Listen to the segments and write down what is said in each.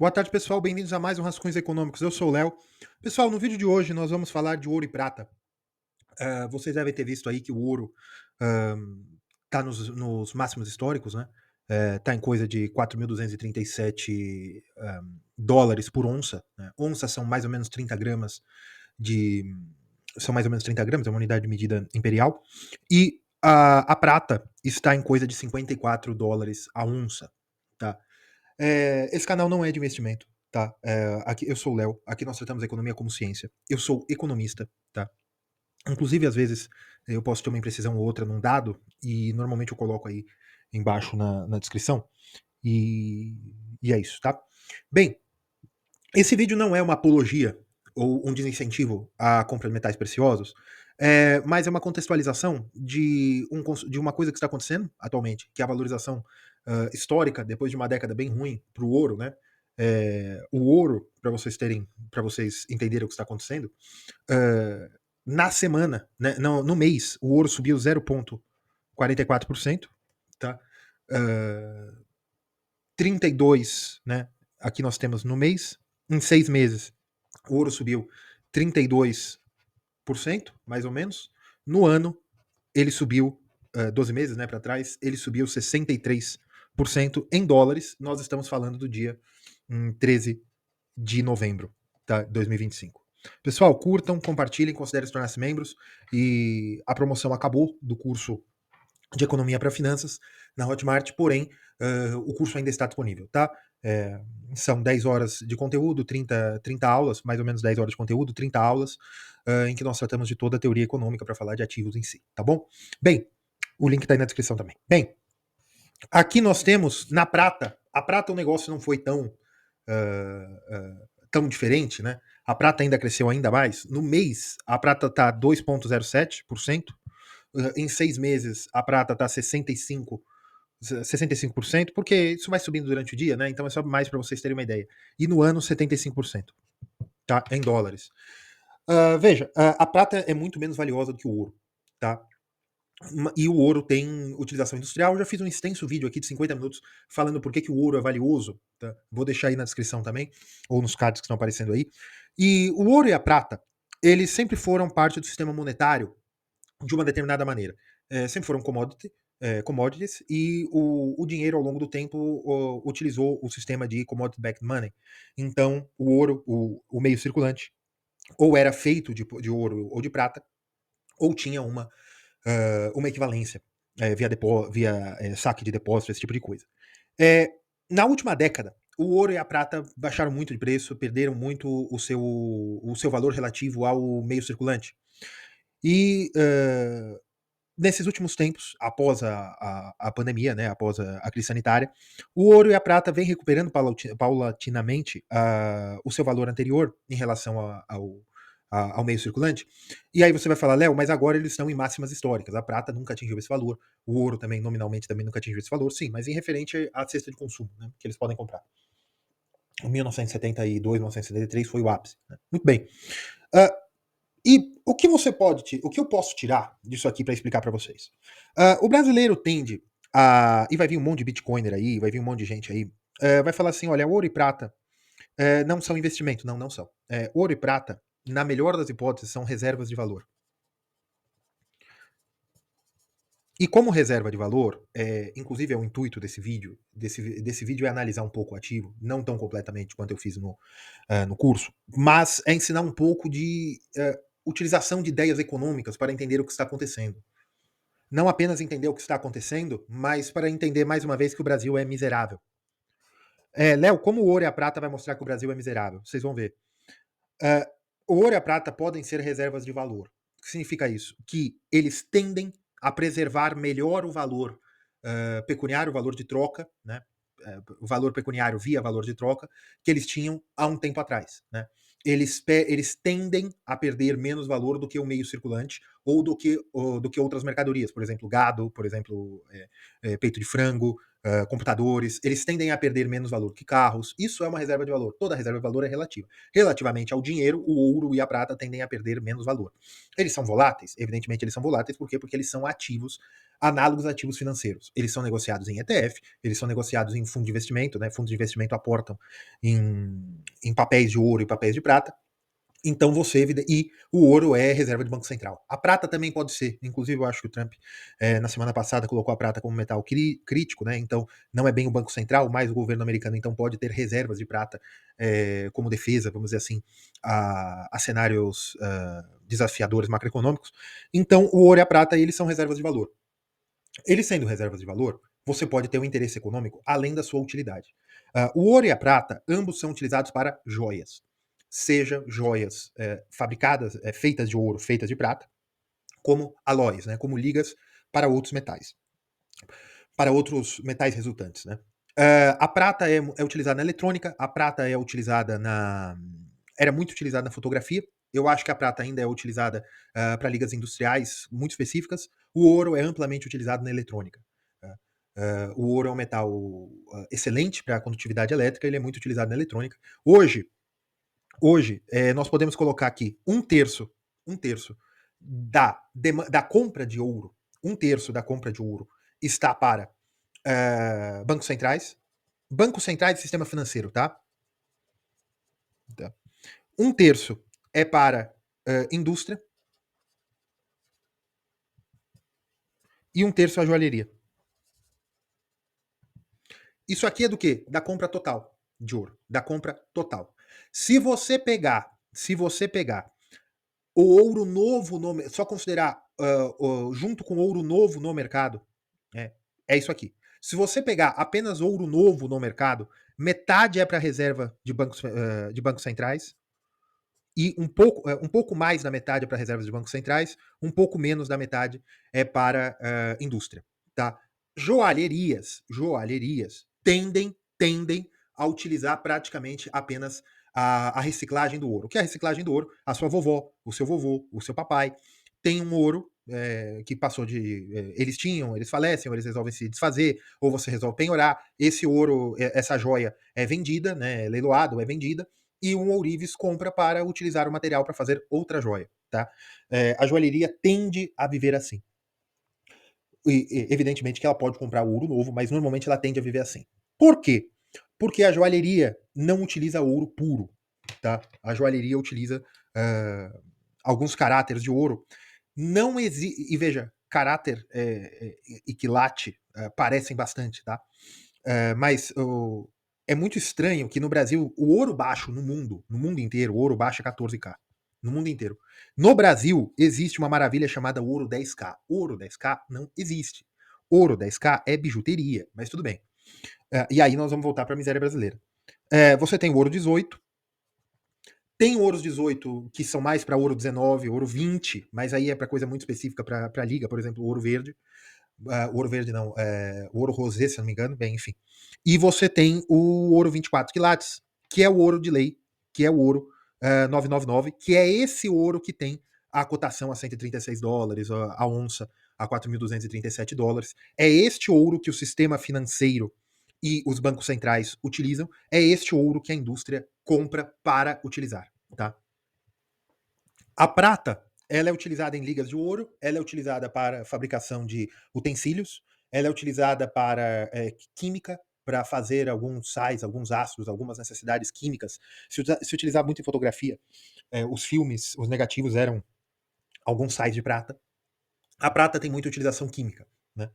Boa tarde, pessoal. Bem-vindos a mais um Rascunhos Econômicos. Eu sou o Léo. Pessoal, no vídeo de hoje nós vamos falar de ouro e prata. Vocês devem ter visto aí que o ouro está nos máximos históricos, né? Está em coisa de 4.237 dólares por onça. Né? Onça são mais ou menos 30 gramas de. São mais ou menos 30 gramas, é uma unidade de medida imperial. E a prata está em coisa de 54 dólares a onça. Tá? Esse canal não é de investimento, tá? Aqui eu sou o Léo, aqui nós tratamos a economia como ciência. Eu sou economista, tá? Inclusive, às vezes, eu posso ter uma imprecisão ou outra num dado, e normalmente eu coloco aí embaixo na descrição, e, e é isso, tá? Bem, esse vídeo não é uma apologia ou um desincentivo à compra de metais preciosos, mas é uma contextualização de uma coisa que está acontecendo atualmente, que é a valorização histórica, depois de uma década bem ruim, para o ouro, né? O ouro, para vocês entenderem o que está acontecendo, eh, na semana, né, no mês, o ouro subiu 0,44%, tá? Uh, 32, né? Aqui nós temos no mês, em 6 meses, o ouro subiu 32%, mais ou menos. No ano, ele subiu, 12 meses né, para trás, ele subiu 63% em dólares. Nós estamos falando do dia 13 de novembro, tá? 2025. Pessoal, curtam, compartilhem, considerem se tornar-se membros. E a promoção acabou do curso de Economia para Finanças na Hotmart, porém, o curso ainda está disponível, tá? São 10 horas de conteúdo, 30 aulas, mais ou menos 10 horas de conteúdo, 30 aulas, em que nós tratamos de toda a teoria econômica para falar de ativos em si, tá bom? Bem, o link está aí na descrição também. Bem, aqui nós temos na prata. A prata o negócio não foi tão diferente, né? A prata ainda cresceu ainda mais. No mês, a prata está 2,07%. Em 6 meses, a prata está 65%, porque isso vai subindo durante o dia, né? Então é só mais para vocês terem uma ideia. E no ano, 75%, tá? Em dólares. Veja, a prata é muito menos valiosa do que o ouro, tá? E o ouro tem utilização industrial. Eu já fiz um extenso vídeo aqui de 50 minutos falando por que, que o ouro é valioso. Tá? Vou deixar aí na descrição também, ou nos cards que estão aparecendo aí. E o ouro e a prata, eles sempre foram parte do sistema monetário de uma determinada maneira. Sempre foram commodities, e o dinheiro, ao longo do tempo, utilizou o sistema de commodity-backed money. Então, o ouro, o meio circulante, ou era feito de ouro ou de prata, ou tinha uma equivalência via saque de depósito, esse tipo de coisa. Na última década, o ouro e a prata baixaram muito de preço, perderam muito o seu valor relativo ao meio circulante. E nesses últimos tempos, após a pandemia, né, após a crise sanitária, o ouro e a prata vêm recuperando paulatinamente o seu valor anterior em relação ao meio circulante. E aí você vai falar, Léo, mas agora eles estão em máximas históricas. A prata nunca atingiu esse valor, o ouro também, nominalmente, também nunca atingiu esse valor. Sim, mas em referente à cesta de consumo, né, que eles podem comprar. Em 1972, 1973 foi o ápice. Né? Muito bem. Uh, e o que eu posso tirar disso aqui para explicar para vocês? O brasileiro tende e vai vir um monte de bitcoiner aí, vai vir um monte de gente aí, vai falar assim, olha, ouro e prata não são investimento. Não, não são. Ouro e prata, na melhor das hipóteses, são reservas de valor. E como reserva de valor, inclusive é o intuito desse vídeo é analisar um pouco o ativo, não tão completamente quanto eu fiz no curso, mas é ensinar um pouco de utilização de ideias econômicas para entender o que está acontecendo. Não apenas entender o que está acontecendo, mas para entender mais uma vez que o Brasil é miserável. Léo, como o ouro e a prata vai mostrar que o Brasil é miserável? Vocês vão ver. O ouro e a prata podem ser reservas de valor. O que significa isso? Que eles tendem a preservar melhor o valor pecuniário, o valor de troca, né? O valor pecuniário via valor de troca, que eles tinham há um tempo atrás. Né? Eles tendem a perder menos valor do que o meio circulante ou do que outras mercadorias, por exemplo, gado, por exemplo, peito de frango, computadores, eles tendem a perder menos valor que carros. Isso é uma reserva de valor. Toda reserva de valor é relativa. Relativamente ao dinheiro, o ouro e a prata tendem a perder menos valor. Eles são voláteis? Evidentemente eles são voláteis, por quê? Porque eles são ativos análogos a ativos financeiros. Eles são negociados em ETF, eles são negociados em fundo de investimento, né? Fundos de investimento aportam em papéis de ouro e papéis de prata. Então você e o ouro é reserva de Banco Central. A prata também pode ser. Inclusive, eu acho que o Trump, na semana passada, colocou a prata como metal crítico, né? Então, não é bem o Banco Central, mas o governo americano então pode ter reservas de prata como defesa, vamos dizer assim, a cenários desafiadores macroeconômicos. Então, o ouro e a prata, eles são reservas de valor. Eles sendo reservas de valor, você pode ter um interesse econômico além da sua utilidade. O ouro e a prata, ambos são utilizados para joias. Seja joias fabricadas, feitas de ouro, feitas de prata, como alóis, né, como ligas para outros metais, para outros metais resultantes. Né. A prata é utilizada na eletrônica, a prata é utilizada era muito utilizada na fotografia. Eu acho que a prata ainda é utilizada para ligas industriais muito específicas. O ouro é amplamente utilizado na eletrônica. O ouro é um metal excelente para a condutividade elétrica, ele é muito utilizado na eletrônica. Hoje nós podemos colocar aqui um terço da compra de ouro, um terço da compra de ouro está para bancos centrais e sistema financeiro, tá? Um terço é para indústria e um terço a joalheria. Isso aqui é do quê? Da compra total de ouro, da compra total. Se você pegar o ouro novo, só considerar junto com ouro novo no mercado, é isso aqui. Se você pegar apenas ouro novo no mercado, metade é para reserva de bancos centrais, e um pouco mais da metade é para reservas de bancos centrais, um pouco menos da metade é para indústria. Tá? Joalherias tendem a utilizar praticamente apenas a reciclagem do ouro. O que é a reciclagem do ouro? A sua vovó, o seu vovô, o seu papai tem um ouro que passou de. Eles tinham, eles falecem, ou eles resolvem se desfazer, ou você resolve penhorar. Esse ouro, essa joia é vendida, né, é leiloado, é vendida, e um ourives compra para utilizar o material para fazer outra joia. Tá? A joalheria tende a viver assim. E, evidentemente que ela pode comprar ouro novo, mas normalmente ela tende a viver assim. Por quê? Porque a joalheria não utiliza ouro puro. Tá? A joalheria utiliza alguns caráteres de ouro. Não existe. E veja, caráter e quilate parecem bastante, tá? Mas é muito estranho que no Brasil o ouro baixo no mundo inteiro, o ouro baixo é 14K. No mundo inteiro. No Brasil, existe uma maravilha chamada ouro 10K. Ouro 10K não existe. Ouro 10K é bijuteria, mas tudo bem. E aí nós vamos voltar para a miséria brasileira. Você tem o ouro 18, tem ouros 18 que são mais para ouro 19, ouro 20, mas aí é para coisa muito específica para a liga, por exemplo, o ouro verde. Ouro verde não, o ouro rosé, se não me engano, bem, enfim. E você tem o ouro 24 quilates, que é o ouro de lei, que é o ouro 999, que é esse ouro que tem a cotação a $136, a onça a $4.237. É este ouro que o sistema financeiro e os bancos centrais utilizam, é este ouro que a indústria compra para utilizar, tá? A prata, ela é utilizada em ligas de ouro, ela é utilizada para fabricação de utensílios, ela é utilizada para química, para fazer alguns sais, alguns ácidos, algumas necessidades químicas. Se utilizar muito em fotografia, os filmes, os negativos eram alguns sais de prata. A prata tem muita utilização química, né?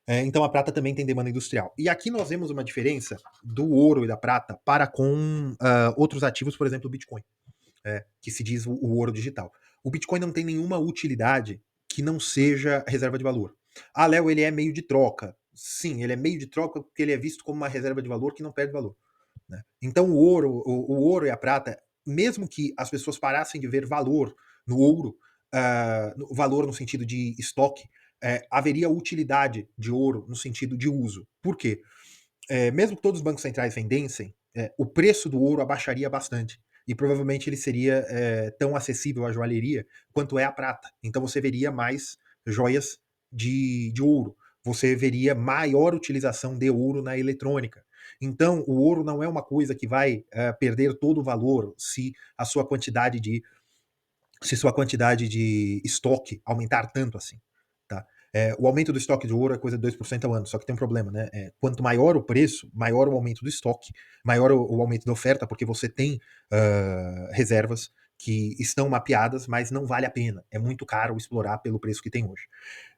Então a prata também tem demanda industrial. E aqui nós vemos uma diferença do ouro e da prata para com outros ativos, por exemplo, o Bitcoin, que se diz o ouro digital. O Bitcoin não tem nenhuma utilidade que não seja reserva de valor. Léo, ele é meio de troca. Sim, ele é meio de troca porque ele é visto como uma reserva de valor que não perde valor. Né? Então o ouro e a prata, mesmo que as pessoas parassem de ver valor no ouro, valor no sentido de estoque, haveria utilidade de ouro no sentido de uso. Por quê? Mesmo que todos os bancos centrais vendessem, o preço do ouro abaixaria bastante. E provavelmente ele seria tão acessível à joalheria quanto é a prata. Então você veria mais joias de ouro. Você veria maior utilização de ouro na eletrônica. Então, o ouro não é uma coisa que vai perder todo o valor se sua quantidade de estoque aumentar tanto assim. Tá? O aumento do estoque de ouro é coisa de 2% ao ano, só que tem um problema, né? Quanto maior o preço, maior o aumento do estoque, maior o aumento da oferta, porque você tem reservas que estão mapeadas, mas não vale a pena. É muito caro explorar pelo preço que tem hoje.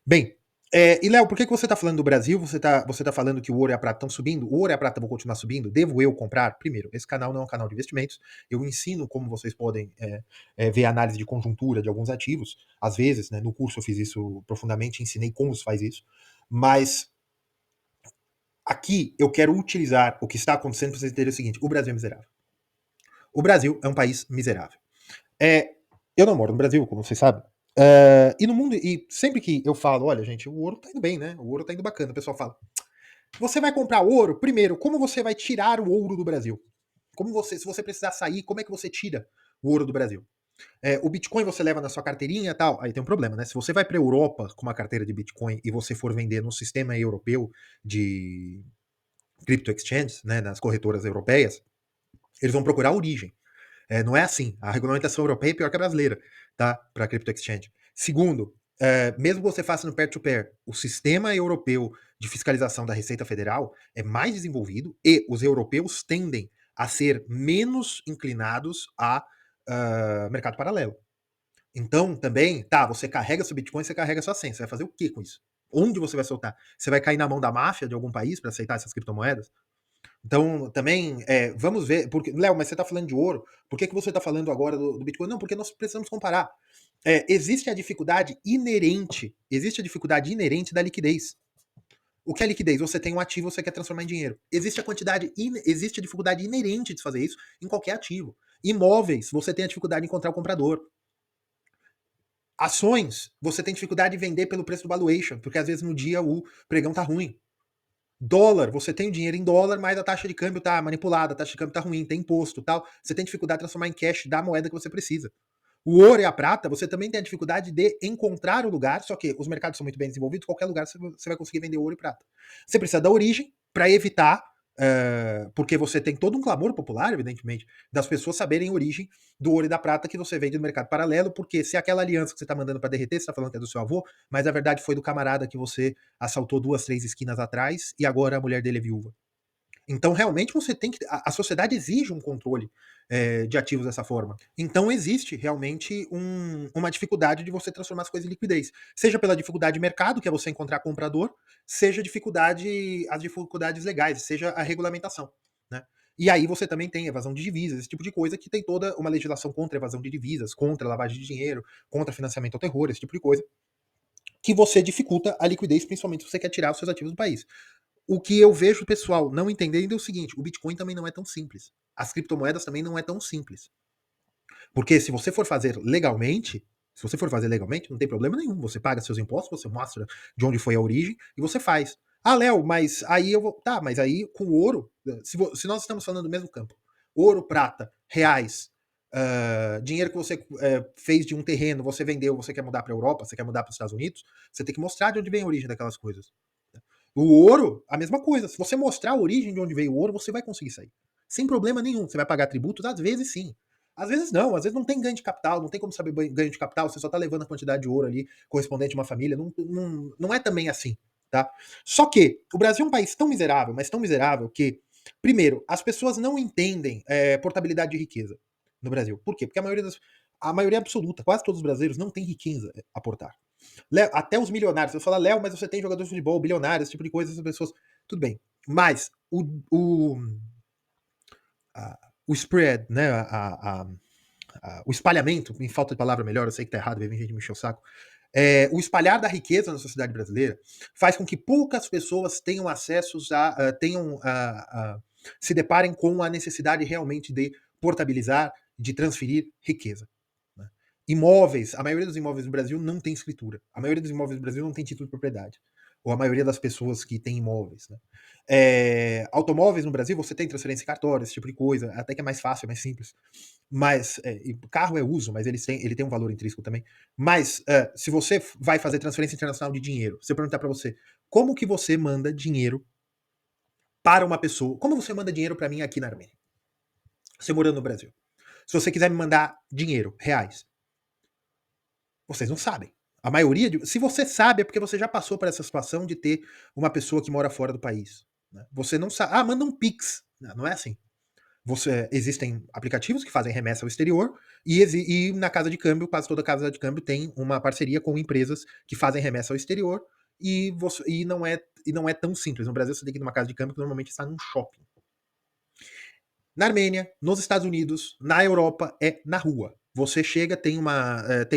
Bem, e Léo, por que você está falando do Brasil? Você tá falando que o ouro e a prata estão subindo? O ouro e a prata vão continuar subindo? Devo eu comprar? Primeiro, esse canal não é um canal de investimentos. Eu ensino como vocês podem ver análise de conjuntura de alguns ativos. Às vezes, né, no curso eu fiz isso profundamente, ensinei como se faz isso. Mas aqui eu quero utilizar o que está acontecendo para vocês entenderem o seguinte: o Brasil é miserável. O Brasil é um país miserável. Eu não moro no Brasil, como vocês sabem. E no mundo, e sempre que eu falo, olha, gente, o ouro tá indo bem, né? O ouro tá indo bacana. O pessoal fala, você vai comprar ouro? Primeiro, como você vai tirar o ouro do Brasil? Se você precisar sair, como é que você tira o ouro do Brasil? O Bitcoin você leva na sua carteirinha e tal, aí tem um problema, né? Se você vai para a Europa com uma carteira de Bitcoin e você for vender no sistema europeu de crypto exchange, né, nas corretoras europeias, eles vão procurar a origem. Não é assim. A regulamentação europeia é pior que a brasileira, tá? Para crypto exchange. Segundo, mesmo que você faça no peer-to-peer, o sistema europeu de fiscalização da Receita Federal é mais desenvolvido e os europeus tendem a ser menos inclinados a mercado paralelo. Então, também, tá, você carrega seu Bitcoin, você carrega sua senha. Você vai fazer o que com isso? Onde você vai soltar? Você vai cair na mão da máfia de algum país para aceitar essas criptomoedas? Então, também, vamos ver, porque, Léo, mas você está falando de ouro, por que você está falando agora do Bitcoin? Não, porque nós precisamos comparar. Existe a dificuldade inerente da liquidez. O que é liquidez? Você tem um ativo, você quer transformar em dinheiro. Existe a dificuldade inerente de fazer isso em qualquer ativo. Imóveis, você tem a dificuldade de encontrar o comprador. Ações, você tem dificuldade de vender pelo preço do valuation, porque às vezes no dia o pregão tá ruim. Dólar, você tem o dinheiro em dólar, mas a taxa de câmbio tá manipulada, a taxa de câmbio tá ruim, tem imposto, tal. Você tem dificuldade de transformar em cash da moeda que você precisa. O ouro e a prata, você também tem a dificuldade de encontrar o lugar, só que os mercados são muito bem desenvolvidos, qualquer lugar você vai conseguir vender ouro e prata. Você precisa da origem para evitar, porque você tem todo um clamor popular, evidentemente, das pessoas saberem a origem do ouro e da prata que você vende no mercado paralelo, porque se aquela aliança que você está mandando para derreter, você está falando que é do seu avô, mas na verdade foi do camarada que você assaltou 2, 3 esquinas atrás e agora a mulher dele é viúva. Então, realmente, você tem que. A sociedade exige um controle de ativos dessa forma. Então, existe realmente uma dificuldade de você transformar as coisas em liquidez. Seja pela dificuldade de mercado, que é você encontrar comprador, seja as dificuldades legais, seja a regulamentação. Né? E aí você também tem evasão de divisas, esse tipo de coisa, que tem toda uma legislação contra evasão de divisas, contra lavagem de dinheiro, contra financiamento ao terror, esse tipo de coisa, que você dificulta a liquidez, principalmente se você quer tirar os seus ativos do país. O que eu vejo o pessoal não entendendo é o seguinte: o Bitcoin também não é tão simples. As criptomoedas também não é tão simples. Porque se você for fazer legalmente, não tem problema nenhum. Você paga seus impostos, você mostra de onde foi a origem e você faz. Ah, Léo, mas aí eu vou. Tá, mas aí com o ouro, se nós estamos falando do mesmo campo, ouro, prata, reais, dinheiro que você fez de um terreno, você vendeu, você quer mudar para a Europa, você quer mudar para os Estados Unidos, você tem que mostrar de onde vem a origem daquelas coisas. O ouro, a mesma coisa. Se você mostrar a origem de onde veio o ouro, você vai conseguir sair. Sem problema nenhum. Você vai pagar tributos? Às vezes sim. Às vezes não. Às vezes não tem ganho de capital. Não tem como saber ganho de capital. Você só tá levando a quantidade de ouro ali correspondente a uma família. Não é também assim. Tá? Só que o Brasil é um país tão miserável, mas tão miserável que, primeiro, as pessoas não entendem portabilidade de riqueza no Brasil. Por quê? Porque a maioria absoluta, quase todos os brasileiros, não tem riqueza a aportar. Até os milionários. Você fala, Léo, mas você tem jogadores de futebol, bilionários, esse tipo de coisa, essas pessoas. Tudo bem. Mas o spread, né? O espalhamento, em falta de palavra melhor, eu sei que tá errado, vem gente me encher o saco. O espalhar da riqueza na sociedade brasileira faz com que poucas pessoas tenham acessos se deparem com a necessidade realmente de portabilizar, de transferir riqueza. Né? Imóveis, a maioria dos imóveis no Brasil não tem escritura. A maioria dos imóveis no Brasil não tem título de propriedade. Ou a maioria das pessoas que tem imóveis. Né? Automóveis no Brasil, você tem transferência em cartório, esse tipo de coisa, até que é mais fácil, é mais simples. Mas carro é uso, mas ele tem um valor intrínseco também. Mas se você vai fazer transferência internacional de dinheiro, se eu perguntar para você, como que você manda dinheiro para uma pessoa? Como você manda dinheiro para mim aqui na Armênia? Você morando no Brasil. Se você quiser me mandar dinheiro, reais, vocês não sabem. A maioria de se você sabe, é porque você já passou por essa situação de ter uma pessoa que mora fora do país, né. Você não sabe: "Ah, manda um Pix". Não é assim. Existem aplicativos que fazem remessa ao exterior e na casa de câmbio, quase toda casa de câmbio tem uma parceria com empresas que fazem remessa ao exterior e não é tão simples. No Brasil, você tem que ir numa casa de câmbio que normalmente está num shopping. Na Armênia, nos Estados Unidos, na Europa, é na rua. Você chega, tem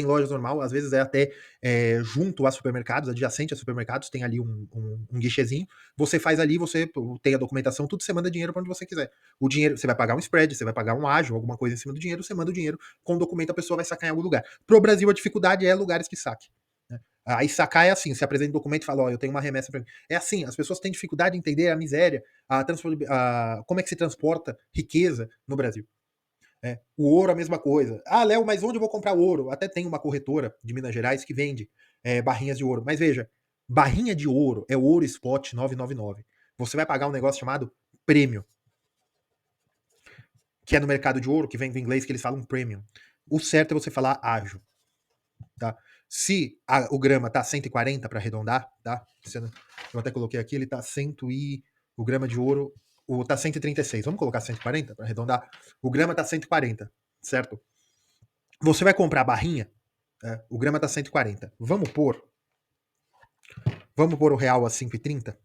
lojas normal, às vezes é até junto a supermercados, adjacente a supermercados, tem ali um guichezinho. Você faz ali, você tem a documentação, tudo, você manda dinheiro para onde você quiser. O dinheiro, você vai pagar um spread, você vai pagar um ágio, alguma coisa em cima do dinheiro, você manda o dinheiro, com o documento a pessoa vai sacar em algum lugar. Pro Brasil, a dificuldade é lugares que saque. Né? Aí sacar é assim, você apresenta o documento e fala, ó, eu tenho uma remessa para mim. É assim, as pessoas têm dificuldade de entender a miséria, como é que se transporta riqueza no Brasil. O ouro, a mesma coisa. Ah, Léo, mas onde eu vou comprar ouro? Até tem uma corretora de Minas Gerais que vende barrinhas de ouro. Mas veja, barrinha de ouro é ouro spot 999. Você vai pagar um negócio chamado prêmio, que é no mercado de ouro, que vem do inglês, que eles falam premium. O certo é você falar ágio, tá? Se o grama tá 140 para arredondar, tá? Eu até coloquei aqui, ele tá 100 e o grama de ouro tá 136. Vamos colocar 140 para arredondar? O grama tá 140, certo? Você vai comprar a barrinha, o grama tá 140. Vamos pôr o real a 5,30,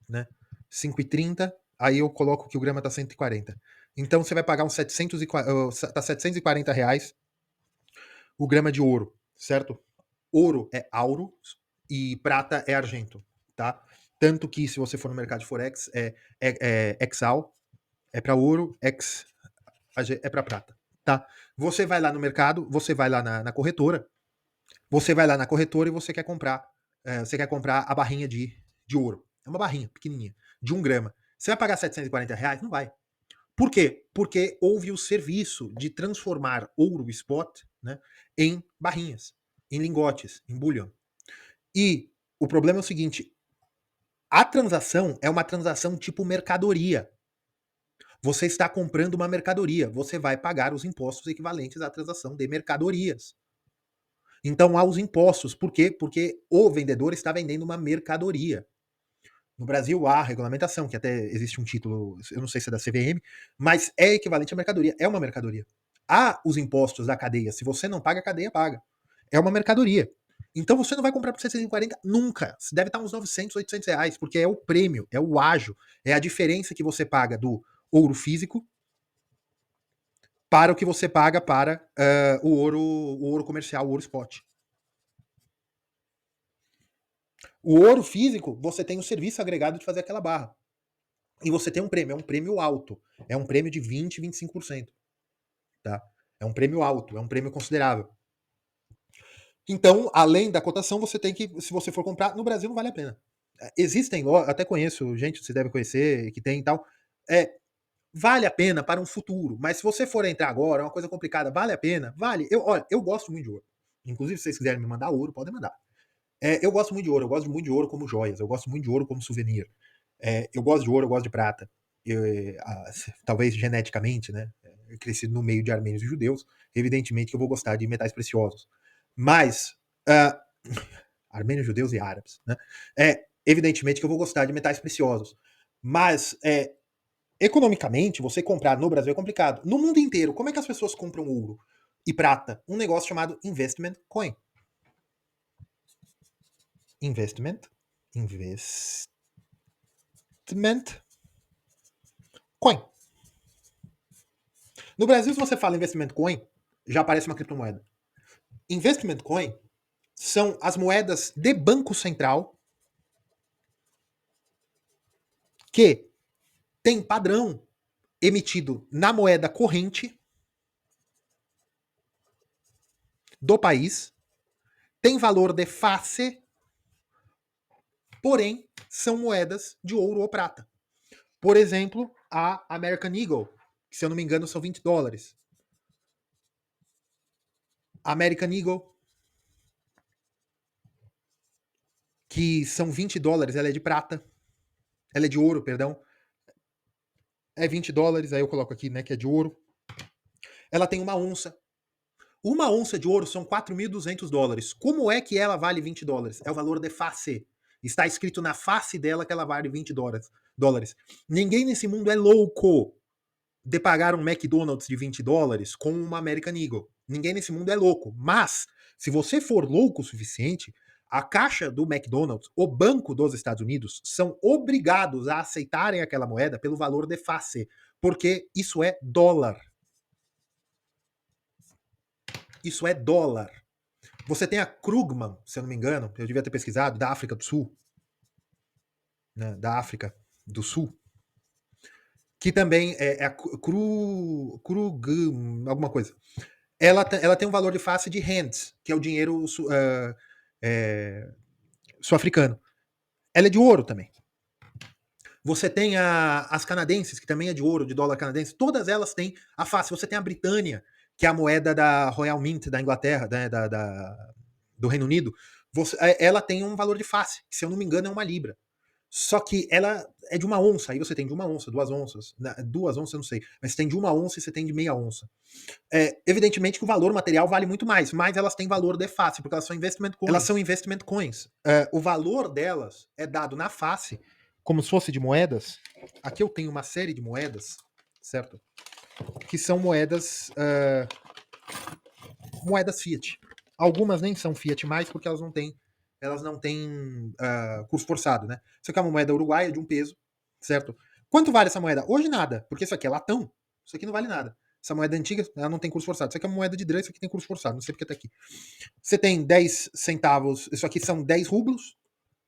né? 5,30, aí eu coloco que o grama tá 140. Então você vai pagar uns 740 reais o grama de ouro, certo? Ouro é auro e prata é argento, tá? Tanto que se você for no mercado de Forex, Exal é para ouro, X é para prata, tá? Você vai lá no mercado, você vai lá na corretora, você vai lá na corretora e você quer comprar a barrinha de ouro. É uma barrinha pequenininha, de 1 grama. Você vai pagar 740 reais? Não vai. Por quê? Porque houve o serviço de transformar ouro spot, né, em barrinhas, em lingotes, em bullion. E o problema é o seguinte: a transação é uma transação tipo mercadoria. Você está comprando uma mercadoria, você vai pagar os impostos equivalentes à transação de mercadorias. Então há os impostos. Por quê? Porque o vendedor está vendendo uma mercadoria. No Brasil há regulamentação, que até existe um título, eu não sei se é da CVM, mas é equivalente à mercadoria, é uma mercadoria. Há os impostos da cadeia, se você não paga, a cadeia paga. É uma mercadoria. Então você não vai comprar por 640 nunca. Deve estar uns 900, 800 reais, porque é o prêmio, é o ágio, é a diferença que você paga do ouro físico para o que você paga para o ouro comercial, o ouro spot. O ouro físico, você tem o serviço agregado de fazer aquela barra. E você tem um prêmio, é um prêmio alto. É um prêmio de 20, 25%. Tá? É um prêmio alto, é um prêmio considerável. Então, além da cotação, você tem que, se você for comprar, no Brasil não vale a pena. Existem, até conheço gente, você deve conhecer, que tem e tal. Vale a pena para um futuro, mas se você for entrar agora, é uma coisa complicada, vale a pena? Vale. Olha, eu gosto muito de ouro. Inclusive, se vocês quiserem me mandar ouro, podem mandar. Eu gosto muito de ouro, eu gosto muito de ouro como joias, eu gosto muito de ouro como souvenir. Eu gosto de ouro, eu gosto de prata. Talvez geneticamente, né? Eu cresci no meio de armênios e judeus, evidentemente que eu vou gostar de metais preciosos. Mas, armênios, judeus e árabes, né? Evidentemente que eu vou gostar de metais preciosos. Mas, economicamente, você comprar no Brasil é complicado. No mundo inteiro, como é que as pessoas compram ouro e prata? Um negócio chamado investment coin. Investment coin. No Brasil, se você fala investment coin, já aparece uma criptomoeda. Investment coin são as moedas de banco central que tem padrão emitido na moeda corrente do país, tem valor de face, porém são moedas de ouro ou prata. Por exemplo, a American Eagle, que se eu não me engano são $20. American Eagle, que são $20, ela é de prata. Ela é de ouro, perdão. É $20, aí eu coloco aqui, né, que é de ouro. Ela tem uma onça. Uma onça de ouro são $4.200. Como é que ela vale $20? É o valor de face. Está escrito na face dela que ela vale $20. Ninguém nesse mundo é louco de pagar um McDonald's de $20 com uma American Eagle. Ninguém nesse mundo é louco. Mas, se você for louco o suficiente, a caixa do McDonald's, o Banco dos Estados Unidos, são obrigados a aceitarem aquela moeda pelo valor de face, porque isso é dólar. Isso é dólar. Você tem a Krugman, se eu não me engano, eu devia ter pesquisado, da África do Sul, né, da África do Sul, que também é a alguma coisa. Ela tem um valor de face de rands, que é o dinheiro sul-africano. Ela é de ouro também. Você tem as canadenses, que também é de ouro, de dólar canadense. Todas elas têm a face. Você tem a Britânia, que é a moeda da Royal Mint da Inglaterra, né, do Reino Unido. Ela tem um valor de face, que se eu não me engano é uma libra. Só que ela é de uma onça. Aí você tem de uma onça, 2 onças. 2 onças eu não sei. Mas você tem de uma onça e você tem de meia onça. Evidentemente que o valor material vale muito mais, mas elas têm valor de face, porque elas são investment coins. Elas são investment coins. O valor delas é dado na face, como se fosse de moedas. Aqui eu tenho uma série de moedas, certo? Que são moedas fiat. Algumas nem são fiat mais, porque elas não têm curso forçado, né? Isso aqui é uma moeda uruguaia de 1 peso, certo? Quanto vale essa moeda? Hoje nada, porque isso aqui é latão. Isso aqui não vale nada. Essa moeda antiga, ela não tem curso forçado. Isso aqui é uma moeda de drã, isso aqui tem curso forçado. Não sei porque tá aqui. Você tem 10 centavos, isso aqui são 10 rublos,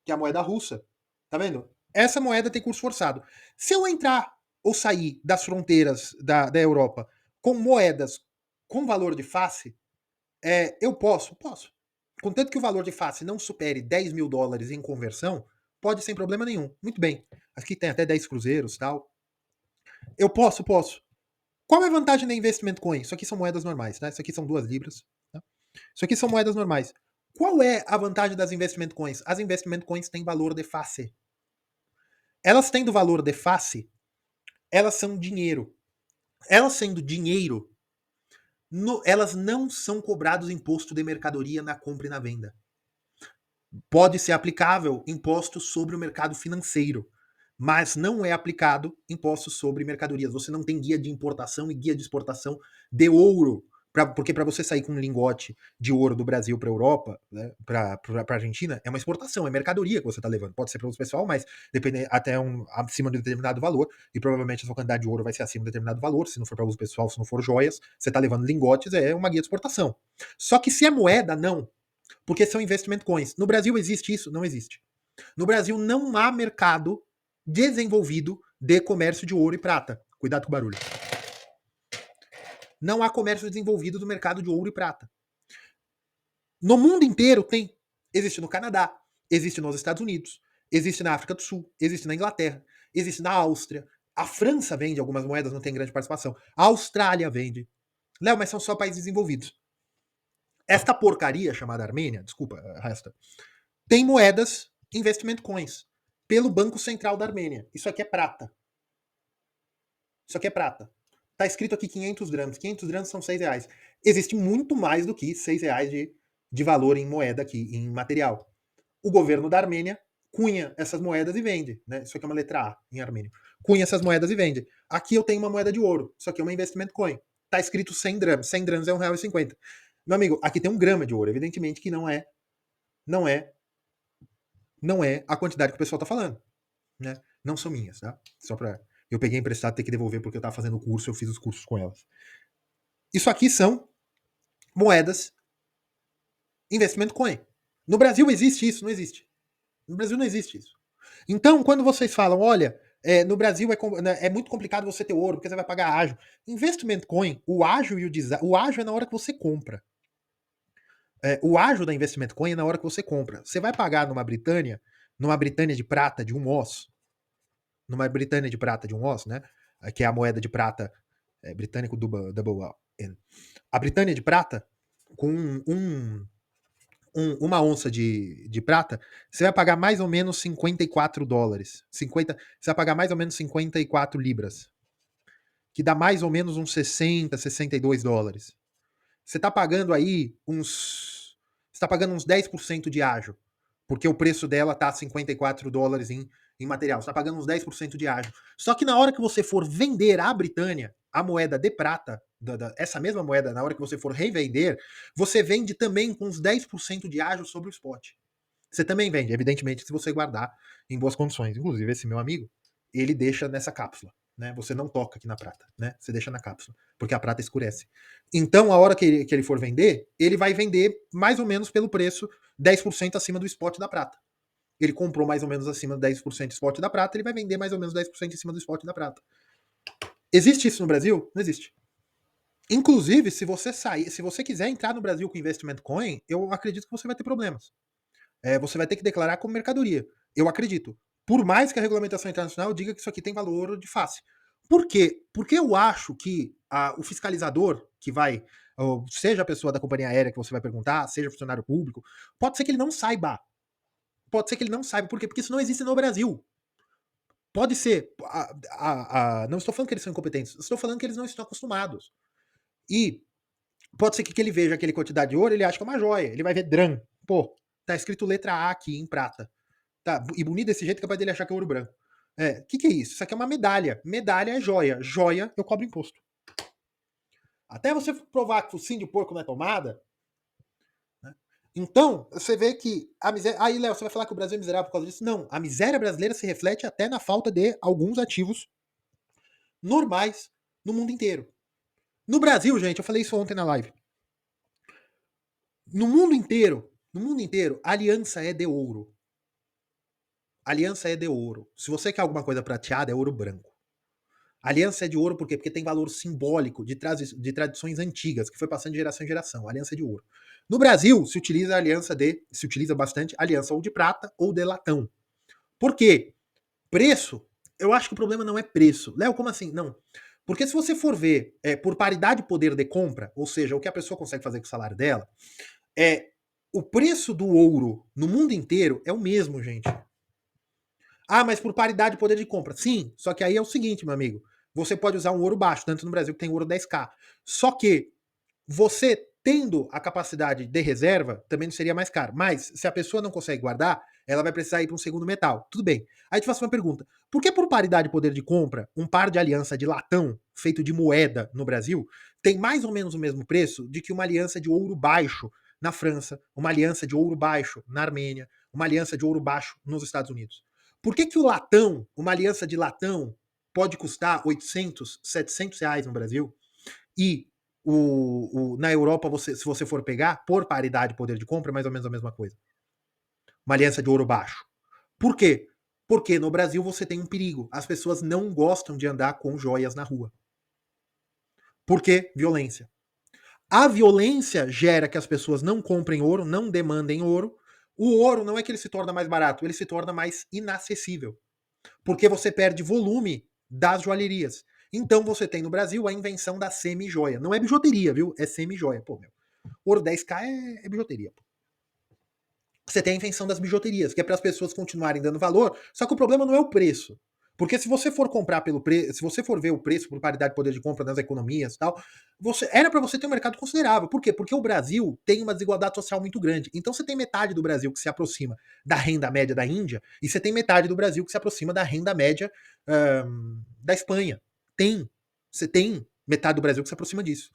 que é a moeda russa. Tá vendo? Essa moeda tem curso forçado. Se eu entrar ou sair das fronteiras da Europa com moedas com valor de face, eu posso. Contanto que o valor de face não supere $10.000 em conversão, pode sem problema nenhum. Muito bem. Aqui tem até 10 cruzeiros e tal. Eu posso. Qual é a vantagem da Investment Coin? Isso aqui são moedas normais, né? Isso aqui são 2 libras. Tá? Isso aqui são moedas normais. Qual é a vantagem das Investment Coins? As Investment Coins têm valor de face. Elas tendo valor de face, elas são dinheiro. Elas sendo dinheiro, elas não são cobrados imposto de mercadoria na compra e na venda. Pode ser aplicável imposto sobre o mercado financeiro, mas não é aplicado imposto sobre mercadorias. Você não tem guia de importação e guia de exportação de ouro, porque para você sair com um lingote de ouro do Brasil para a Europa, né, para a Argentina, é uma exportação, é mercadoria que você está levando. Pode ser para o pessoal, mas depende até acima de um determinado valor, e provavelmente a sua quantidade de ouro vai ser acima de um determinado valor. Se não for para uso pessoal, se não for joias, você está levando lingotes, é uma guia de exportação. Só que se é moeda, não. Porque são investment coins. No Brasil existe isso? Não existe. No Brasil não há mercado desenvolvido de comércio de ouro e prata. Cuidado com o barulho. Não há comércio desenvolvido do mercado de ouro e prata. No mundo inteiro tem. Existe no Canadá, existe nos Estados Unidos, existe na África do Sul, existe na Inglaterra, existe na Áustria. A França vende algumas moedas, não tem grande participação. A Austrália vende. Léo, mas são só países desenvolvidos. Esta porcaria chamada Armênia, desculpa, resta, tem moedas investment coins pelo Banco Central da Armênia. Isso aqui é prata. Isso aqui é prata. Tá escrito aqui 500 gramas. 500 gramas são R$6. Existe muito mais do que R$6 de valor em moeda aqui, em material. O governo da Armênia cunha essas moedas e vende. Né? Isso aqui é uma letra A em armênio. Cunha essas moedas e vende. Aqui eu tenho uma moeda de ouro. Isso aqui é uma investment coin. Tá escrito 100 gramas. 100 gramas é R$1,50. Meu amigo, aqui tem 1 grama de ouro. Evidentemente que não é a quantidade que o pessoal tá falando, né? Não são minhas, tá? Só pra... Eu peguei emprestado, ter que devolver porque eu tava fazendo o curso, eu fiz os cursos com elas. Isso aqui são moedas investment coin. No Brasil existe isso? Não existe. No Brasil não existe isso. Então, quando vocês falam, olha, no Brasil é muito complicado você ter ouro, porque você vai pagar ágio. Investment coin, o ágio e o ágio é na hora que você compra. O ágio da investment coin é na hora que você compra. Você vai pagar numa Britânia de prata de 1 oz, né? Que é a moeda de prata britânico double N. A Britânia de prata, com uma onça de prata, você vai pagar mais ou menos $54. Você vai pagar mais ou menos 54 libras. Que dá mais ou menos uns $60, $62. você tá pagando aí uns. Você tá pagando uns 10% de ágio, porque o preço dela tá $54 em material. Você tá pagando uns 10% de ágio. Só que na hora que você for vender à Britânia a moeda de prata, essa mesma moeda, na hora que você for revender, você vende também com uns 10% de ágio sobre o spot. Você também vende, evidentemente, se você guardar em boas condições. Inclusive, esse meu amigo, ele deixa nessa cápsula. Né? Você não toca aqui na prata, né? Você deixa na cápsula, porque a prata escurece. Então, a hora que ele for vender, ele vai vender mais ou menos pelo preço 10% acima do spot da prata. Ele comprou mais ou menos acima do 10% spot da prata, ele vai vender mais ou menos 10% acima do spot da prata. Existe isso no Brasil? Não existe. Inclusive, se você sair, se você quiser entrar no Brasil com investment coin, eu acredito que você vai ter problemas. Você vai ter que declarar como mercadoria. Eu acredito. Por mais que a regulamentação internacional diga que isso aqui tem valor de face. Por quê? Porque eu acho que o fiscalizador que vai, seja a pessoa da companhia aérea que você vai perguntar, seja funcionário público, pode ser que ele não saiba. Pode ser que ele não saiba. Por quê? Porque isso não existe no Brasil. Pode ser. Não estou falando que eles são incompetentes, estou falando que eles não estão acostumados. E pode ser que ele veja aquele quantidade de ouro, ele acha que é uma joia. Ele vai ver DRAM. Pô, tá escrito letra A aqui em prata. Tá, e bonito desse jeito que é capaz dele achar que é ouro branco. O que é isso? Isso aqui é uma medalha. Medalha é joia. Joia eu cobro imposto. Até você provar que o focinho de porco não é tomada. Né? Então, você vê que a miséria. Aí, Léo, você vai falar que o Brasil é miserável por causa disso? Não. A miséria brasileira se reflete até na falta de alguns ativos normais no mundo inteiro. No Brasil, gente, eu falei isso ontem na live. No mundo inteiro, a aliança é de ouro. Aliança é de ouro. Se você quer alguma coisa prateada, é ouro branco. Aliança é de ouro por quê? Porque tem valor simbólico de tradições antigas, que foi passando de geração em geração. Aliança é de ouro. No Brasil, se utiliza bastante aliança ou de prata ou de latão. Por quê? Preço, eu acho que o problema não é preço. Léo, como assim? Não. Porque se você for ver por paridade de poder de compra, ou seja, o que a pessoa consegue fazer com o salário dela, o preço do ouro no mundo inteiro é o mesmo, gente. Ah, mas por paridade de poder de compra. Sim, só que aí é o seguinte, meu amigo. Você pode usar um ouro baixo, tanto no Brasil que tem ouro 10K. Só que você tendo a capacidade de reserva, também não seria mais caro. Mas se a pessoa não consegue guardar, ela vai precisar ir para um segundo metal. Tudo bem. Aí te faço uma pergunta. Por que por paridade de poder de compra, um par de aliança de latão feito de moeda no Brasil tem mais ou menos o mesmo preço de que uma aliança de ouro baixo na França, uma aliança de ouro baixo na Armênia, uma aliança de ouro baixo nos Estados Unidos? Por que o latão, uma aliança de latão, pode custar 800, 700 reais no Brasil e na Europa, se você for pegar, por paridade de poder de compra, é mais ou menos a mesma coisa. Uma aliança de ouro baixo. Por quê? Porque no Brasil você tem um perigo. As pessoas não gostam de andar com joias na rua. Por quê? Violência. A violência gera que as pessoas não comprem ouro, não demandem ouro. O ouro não é que ele se torna mais barato, ele se torna mais inacessível. Porque você perde volume das joalherias. Então você tem no Brasil a invenção da semi-joia. Não é bijuteria, viu? É semi-joia. Pô, meu. Ouro 10K é bijuteria. Pô. Você tem a invenção das bijuterias, que é para as pessoas continuarem dando valor, só que o problema não é o preço. Porque se você for comprar pelo preço, se você for ver o preço por paridade de poder de compra nas economias e tal, era para você ter um mercado considerável. Por quê? Porque o Brasil tem uma desigualdade social muito grande. Então você tem metade do Brasil que se aproxima da renda média da Índia e você tem metade do Brasil que se aproxima da renda média da Espanha. Você tem metade do Brasil que se aproxima disso.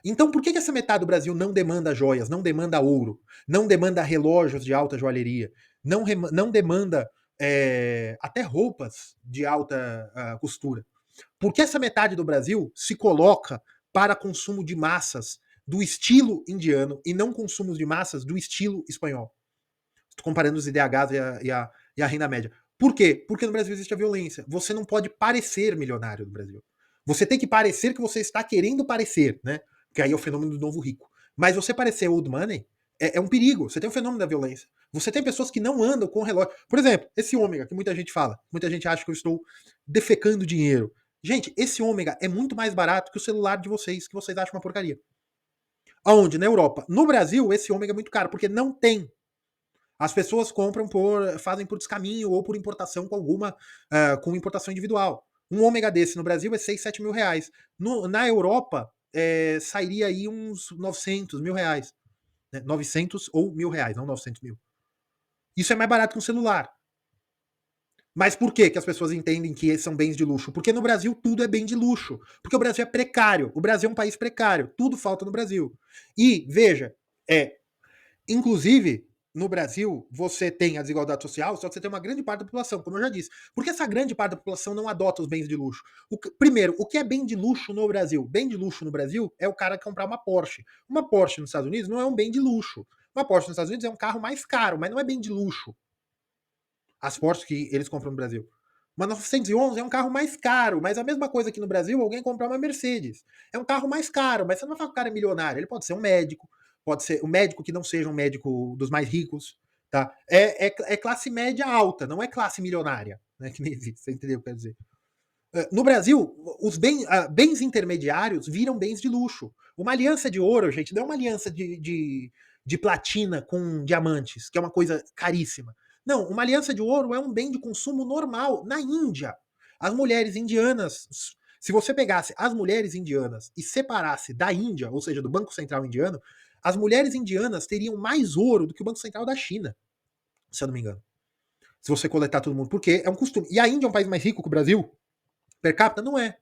Então, por que essa metade do Brasil não demanda joias, não demanda ouro, não demanda relógios de alta joalheria, não demanda até roupas de alta costura? Porque essa metade do Brasil se coloca para consumo de massas do estilo indiano e não consumos de massas do estilo espanhol. Estou comparando os IDHs e a renda média. Por quê? Porque no Brasil existe a violência. Você não pode parecer milionário no Brasil. Você tem que parecer que você está querendo parecer, né? Que aí é o fenômeno do novo rico. Mas você parecer old money é um perigo. Você tem o fenômeno da violência. Você tem pessoas que não andam com relógio. Por exemplo, esse ômega, que muita gente fala. Muita gente acha que eu estou defecando dinheiro. Gente, esse ômega é muito mais barato que o celular de vocês, que vocês acham uma porcaria. Aonde? Na Europa. No Brasil, esse ômega é muito caro, porque não tem. As pessoas fazem por descaminho ou por importação com importação individual. Um ômega desse no Brasil é 6, 7 mil reais. Na Europa, sairia aí uns 900, R$ 1.000. Né? 900 ou R$ 1.000, não 900 mil. Isso é mais barato que um celular. Mas por que que as pessoas entendem que são bens de luxo? Porque no Brasil tudo é bem de luxo. Porque o Brasil é precário. O Brasil é um país precário. Tudo falta no Brasil. E, veja, inclusive, no Brasil, você tem a desigualdade social, só que você tem uma grande parte da população, como eu já disse. Por que essa grande parte da população não adota os bens de luxo? Primeiro, o que é bem de luxo no Brasil? Bem de luxo no Brasil é o cara comprar uma Porsche. Uma Porsche nos Estados Unidos não é um bem de luxo. Uma Porsche nos Estados Unidos é um carro mais caro, mas não é bem de luxo. As Porsches que eles compram no Brasil. Uma 911 é um carro mais caro, mas a mesma coisa aqui no Brasil, alguém comprar uma Mercedes. É um carro mais caro, mas você não vai falar que o cara é milionário. Ele pode ser um médico, pode ser um médico que não seja um médico dos mais ricos, tá? É classe média alta, não é classe milionária, né? Que nem existe, você entendeu o que eu quero dizer? No Brasil, os bens intermediários viram bens de luxo. Uma aliança de ouro, gente, não é uma aliança de platina com diamantes, que é uma coisa caríssima. Não, uma aliança de ouro é um bem de consumo normal na Índia. As mulheres indianas, se você pegasse as mulheres indianas e separasse da Índia, ou seja, do Banco Central indiano, as mulheres indianas teriam mais ouro do que o Banco Central da China, se eu não me engano. Se você coletar todo mundo, porque é um costume. E a Índia é um país mais rico que o Brasil, per capita? Não é.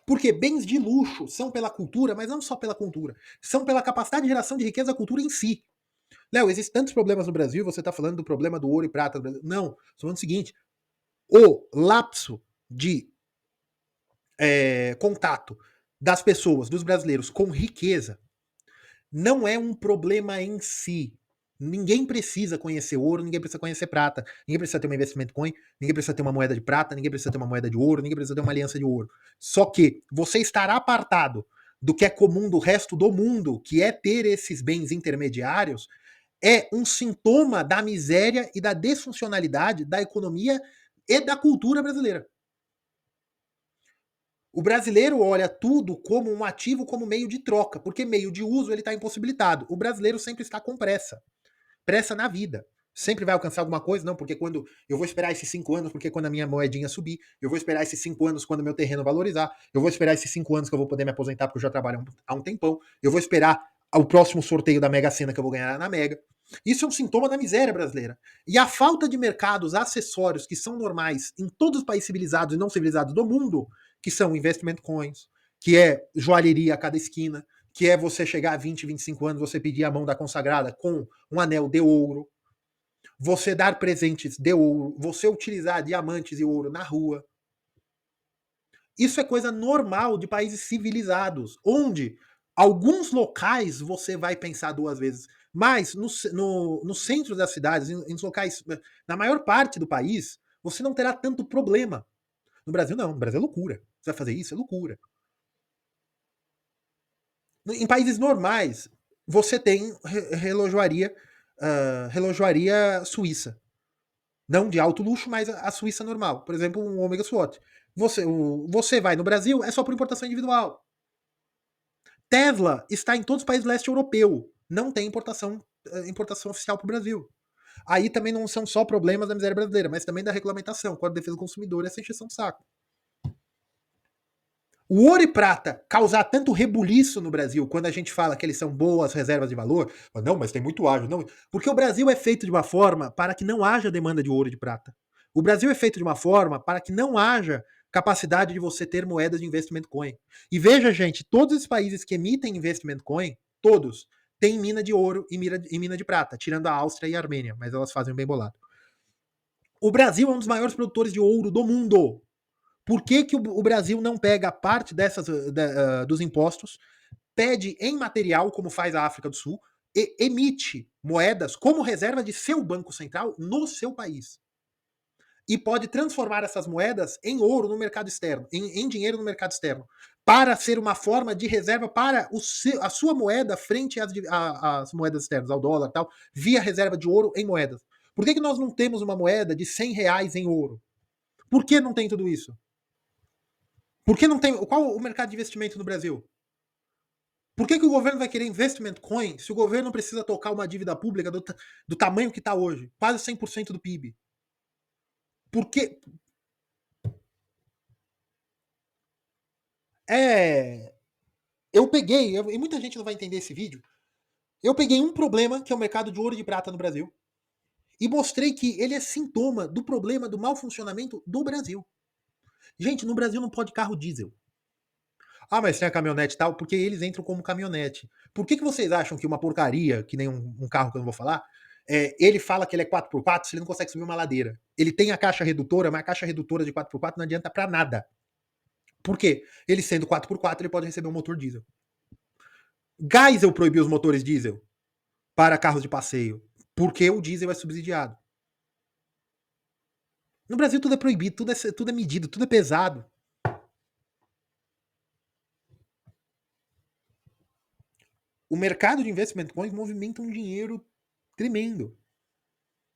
Porque bens de luxo são pela cultura, mas não só pela cultura, são pela capacidade de geração de riqueza da cultura em si. Léo, existem tantos problemas no Brasil, você está falando do problema do ouro e prata do Brasil. Não, estou falando o seguinte: o lapso de contato das pessoas, dos brasileiros, com riqueza, não é um problema em si. Ninguém precisa conhecer ouro, ninguém precisa conhecer prata, ninguém precisa ter um investimento coin, ninguém precisa ter uma moeda de prata, ninguém precisa ter uma moeda de ouro, ninguém precisa ter uma aliança de ouro. Só que você estar apartado do que é comum do resto do mundo, que é ter esses bens intermediários, é um sintoma da miséria e da desfuncionalidade da economia e da cultura brasileira. O brasileiro olha tudo como um ativo, como meio de troca, porque meio de uso ele está impossibilitado. O brasileiro sempre está com pressa. Pressa na vida. Sempre vai alcançar alguma coisa? Não, porque quando eu vou esperar esses 5 anos, porque quando a minha moedinha subir, eu vou esperar esses 5 anos quando meu terreno valorizar, eu vou esperar esses 5 anos que eu vou poder me aposentar porque eu já trabalho há um tempão, eu vou esperar o próximo sorteio da Mega Sena que eu vou ganhar na Mega. Isso é um sintoma da miséria brasileira. E a falta de mercados acessórios que são normais em todos os países civilizados e não civilizados do mundo, que são investment coins, que é joalheria a cada esquina, que é você chegar a 20, 25 anos, você pedir a mão da consagrada com um anel de ouro, você dar presentes de ouro, você utilizar diamantes e ouro na rua. Isso é coisa normal de países civilizados, onde alguns locais você vai pensar duas vezes, mas no centro das cidades, em locais, na maior parte do país, você não terá tanto problema. No Brasil, não. No Brasil é loucura. Você vai fazer isso? É loucura. Em países normais, você tem relojoaria, relojoaria suíça. Não de alto luxo, mas a Suíça normal. Por exemplo, um Omega SWAT. Você vai no Brasil, é só por importação individual. Tesla está em todos os países do leste europeu. Não tem importação oficial para o Brasil. Aí também não são só problemas da miséria brasileira, mas também da regulamentação, com a defesa do consumidor e essa encheção de saco. O ouro e prata causar tanto rebuliço no Brasil quando a gente fala que eles são boas reservas de valor, não, mas tem muito ágio, não, porque o Brasil é feito de uma forma para que não haja demanda de ouro e de prata. O Brasil é feito de uma forma para que não haja capacidade de você ter moedas de investimento coin. E veja, gente, todos os países que emitem investimento coin, todos, têm mina de ouro e mina de prata, tirando a Áustria e a Armênia, mas elas fazem um bem bolado. O Brasil é um dos maiores produtores de ouro do mundo. Por que, que o Brasil não pega parte dos impostos, pede em material, como faz a África do Sul, e emite moedas como reserva de seu Banco Central no seu país? E pode transformar essas moedas em ouro no mercado externo, em dinheiro no mercado externo, para ser uma forma de reserva para a sua moeda frente às moedas externas, ao dólar e tal, via reserva de ouro em moedas. Por que, que nós não temos uma moeda de R$ 100 em ouro? Por que não tem tudo isso? Por que não tem. Qual o mercado de investimento no Brasil? Por que, que o governo vai querer investment coin se o governo precisa tocar uma dívida pública do tamanho que está hoje? Quase 100% do PIB. Por que. É. Eu peguei, e muita gente não vai entender esse vídeo, eu peguei um problema, que é o mercado de ouro e de prata no Brasil, e mostrei que ele é sintoma do problema do mau funcionamento do Brasil. Gente, no Brasil não pode carro diesel. Ah, mas tem a caminhonete e tal, porque eles entram como caminhonete. Por que vocês acham que uma porcaria, que nem um carro que eu não vou falar, ele fala que ele é 4x4 se ele não consegue subir uma ladeira? Ele tem a caixa redutora, mas a caixa redutora de 4x4 não adianta pra nada. Por quê? Ele sendo 4x4, ele pode receber um motor diesel. Geisel proibiu os motores diesel para carros de passeio, porque o diesel é subsidiado. No Brasil tudo é proibido, tudo é medido, tudo é pesado. O mercado de investment coins movimenta um dinheiro tremendo.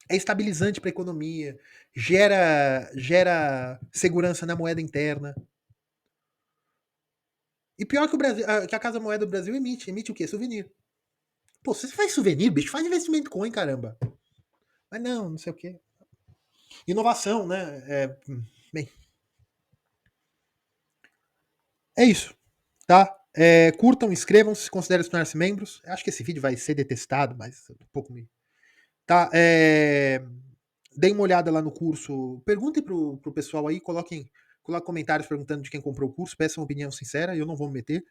É estabilizante para a economia, gera segurança na moeda interna. E pior que o Brasil, que a Casa Moeda do Brasil emite o quê? Souvenir. Pô, você faz souvenir, bicho, faz investimento coin, caramba. Mas não sei o quê. Inovação, né? Bem, é isso, tá? Curtam, inscrevam-se, se considerem tornar-se membros. Acho que esse vídeo vai ser detestado, mas um pouco me. Tá? Deem uma olhada lá no curso. Perguntem pro pessoal aí, coloquem comentários perguntando de quem comprou o curso, peçam uma opinião sincera, eu não vou me meter.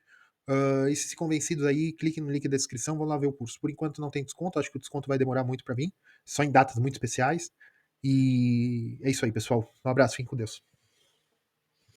E se convencidos aí, cliquem no link da descrição, vão lá ver o curso. Por enquanto não tem desconto, acho que o desconto vai demorar muito para vir, só em datas muito especiais. E é isso aí, pessoal. Um abraço, fiquem com Deus.